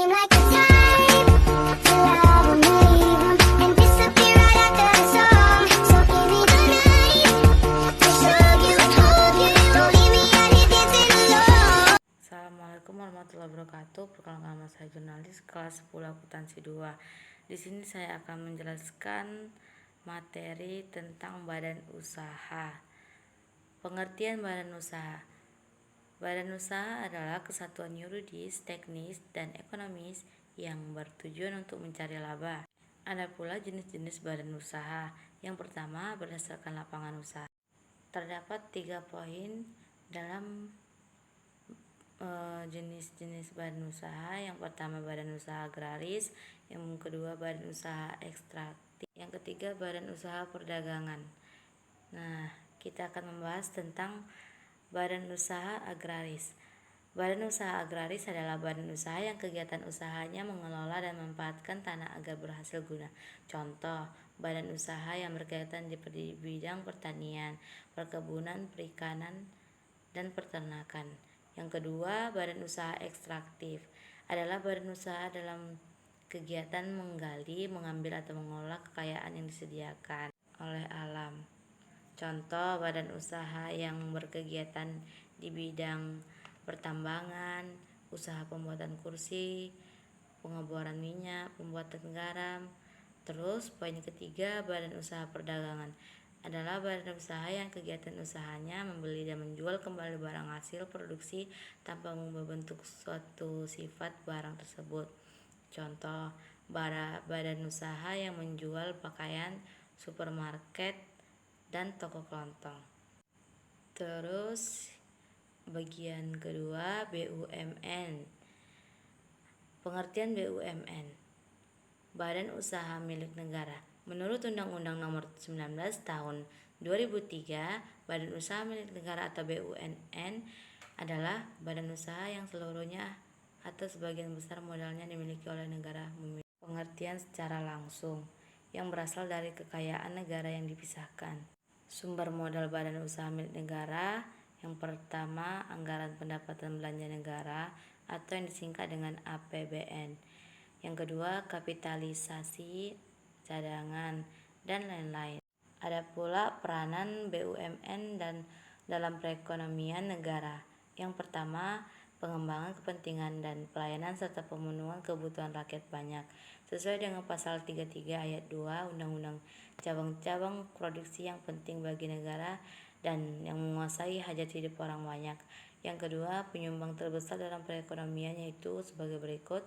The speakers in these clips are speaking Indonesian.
seem like the type to love 'em, leave 'em, and disappear right after the song. So give me the night to show you, hold you, leave me out here dancing alone. Assalamualaikum warahmatullahi wabarakatuh. Perkenalkan, nama saya jurnalis kelas 10 akuntansi 2. Di sini saya akan menjelaskan materi tentang badan usaha. Pengertian badan usaha. Badan usaha adalah kesatuan yuridis, teknis, dan ekonomis yang bertujuan untuk mencari laba. Ada pula jenis-jenis badan usaha. Yang pertama, berdasarkan lapangan usaha. Terdapat 3 poin dalam jenis-jenis badan usaha. Yang pertama, badan usaha agraris. Yang kedua, badan usaha ekstraktif. Yang ketiga, badan usaha perdagangan. Nah, kita akan membahas tentang badan usaha agraris. Badan usaha agraris adalah badan usaha yang kegiatan usahanya mengelola dan memanfaatkan tanah agar berhasil guna. Contoh, badan usaha yang berkaitan di bidang pertanian, perkebunan, perikanan, dan peternakan. Yang kedua, badan usaha ekstraktif adalah badan usaha dalam kegiatan menggali, mengambil, atau mengolah kekayaan yang disediakan oleh alam. Contoh, badan usaha yang berkegiatan di bidang pertambangan, usaha pembuatan kursi, pengeboran minyak, pembuatan garam. Terus, poin ketiga, badan usaha perdagangan adalah badan usaha yang kegiatan usahanya membeli dan menjual kembali barang hasil produksi tanpa membentuk suatu sifat barang tersebut. Contoh, badan usaha yang menjual pakaian, supermarket, dan toko kelontong. Terus bagian kedua, BUMN. Pengertian BUMN. Badan usaha milik negara. Menurut Undang-Undang Nomor 19 Tahun 2003, badan usaha milik negara atau BUMN adalah badan usaha yang seluruhnya atau sebagian besar modalnya dimiliki oleh negara. Pengertian secara langsung yang berasal dari kekayaan negara yang dipisahkan. Sumber modal badan usaha milik negara. Yang pertama, anggaran pendapatan belanja negara atau yang disingkat dengan APBN. Yang kedua, kapitalisasi cadangan, dan lain-lain. Ada pula peranan BUMN dan dalam perekonomian negara. Yang pertama, pengembangan kepentingan dan pelayanan serta pemenuhan kebutuhan rakyat banyak sesuai dengan pasal 33 ayat 2 Undang-Undang cabang-cabang produksi yang penting bagi negara dan yang menguasai hajat hidup orang banyak. Yang kedua, penyumbang terbesar dalam perekonomian yaitu sebagai berikut.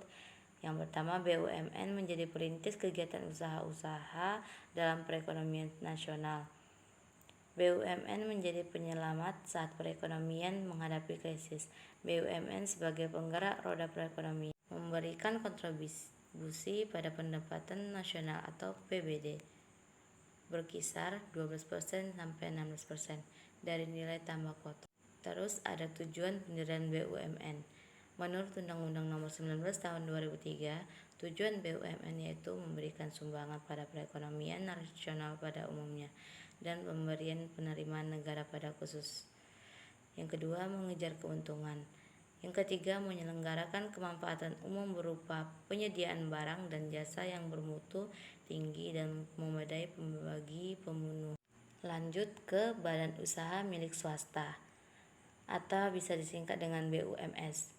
Yang pertama, BUMN menjadi perintis kegiatan usaha-usaha dalam perekonomian nasional. BUMN menjadi penyelamat saat perekonomian menghadapi krisis. BUMN sebagai penggerak roda perekonomian memberikan kontribusi pada pendapatan nasional atau PBD berkisar 12% sampai 16% dari nilai tambah kotor. Terus ada tujuan pendirian BUMN. Menurut Undang-Undang Nomor 19 Tahun 2003, tujuan BUMN yaitu memberikan sumbangan pada perekonomian nasional pada umumnya dan pemberian penerimaan negara pada khusus. Yang kedua, mengejar keuntungan. Yang ketiga, menyelenggarakan kemanfaatan umum berupa penyediaan barang dan jasa yang bermutu tinggi dan memadai bagi pemenuh. Lanjut ke badan usaha milik swasta atau bisa disingkat dengan BUMS.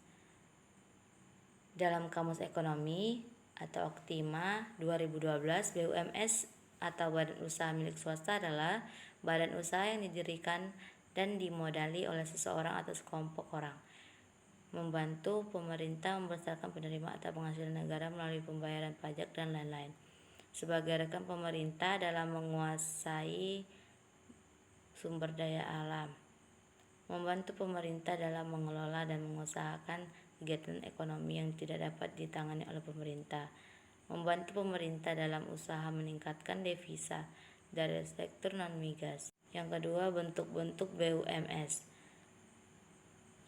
Dalam Kamus Ekonomi atau Optima 2012, BUMS atau badan usaha milik swasta adalah badan usaha yang didirikan dan dimodali oleh seseorang atau sekelompok orang, membantu pemerintah membesarkan penerimaan atau penghasilan negara melalui pembayaran pajak dan lain-lain, sebagai rekan pemerintah dalam menguasai sumber daya alam, membantu pemerintah dalam mengelola dan mengusahakan kegiatan ekonomi yang tidak dapat ditangani oleh pemerintah, membantu pemerintah dalam usaha meningkatkan devisa dari sektor non-migas. Yang kedua, bentuk-bentuk BUMS,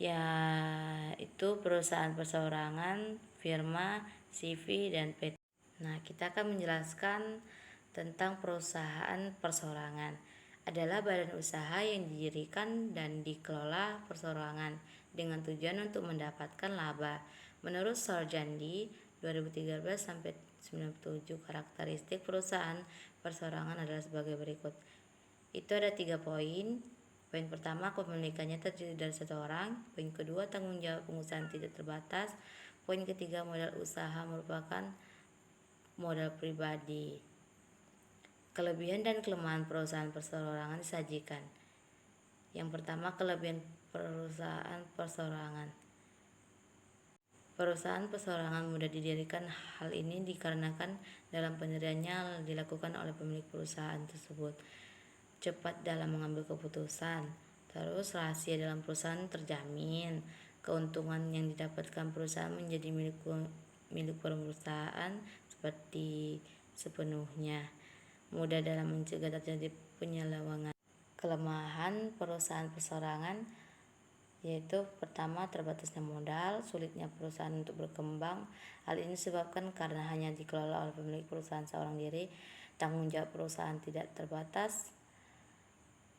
yaitu perusahaan perseorangan, firma, CV, dan PT. Nah, kita akan menjelaskan tentang perusahaan perseorangan. Adalah badan usaha yang didirikan dan dikelola perseorangan dengan tujuan untuk mendapatkan laba. Menurut Sarjandi 2013 sampai 97, karakteristik perusahaan perseorangan adalah sebagai berikut. Itu ada 3 poin. Poin pertama, kepemilikannya terdiri dari 1 orang. Poin kedua, tanggung jawab pengusahaan tidak terbatas. Poin ketiga, modal usaha merupakan modal pribadi. Kelebihan dan kelemahan perusahaan perseorangan disajikan. Yang pertama, kelebihan perusahaan perseorangan. Perusahaan perseorangan mudah didirikan. Hal ini dikarenakan dalam pendiriannya dilakukan oleh pemilik perusahaan tersebut cepat dalam mengambil keputusan. Terus rahasia dalam perusahaan terjamin. Keuntungan yang didapatkan perusahaan menjadi milik perusahaan seperti sepenuhnya. Mudah dalam mencegah terjadi penyelewengan. Kelemahan perusahaan perseorangan yaitu pertama, terbatasnya modal, sulitnya perusahaan untuk berkembang. Hal ini disebabkan karena hanya dikelola oleh pemilik perusahaan seorang diri. Tanggung jawab perusahaan tidak terbatas,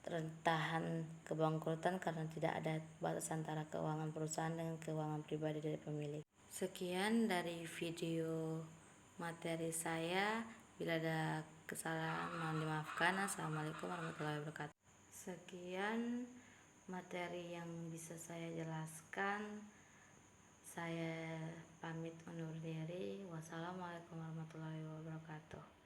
rentan kebangkrutan karena tidak ada batas antara keuangan perusahaan dengan keuangan pribadi dari pemilik. Sekian dari video materi saya. Bila ada kesalahan mohon dimaafkan. Assalamualaikum warahmatullahi wabarakatuh. Sekian materi yang bisa saya jelaskan. Saya pamit undur diri. Wassalamualaikum warahmatullahi wabarakatuh.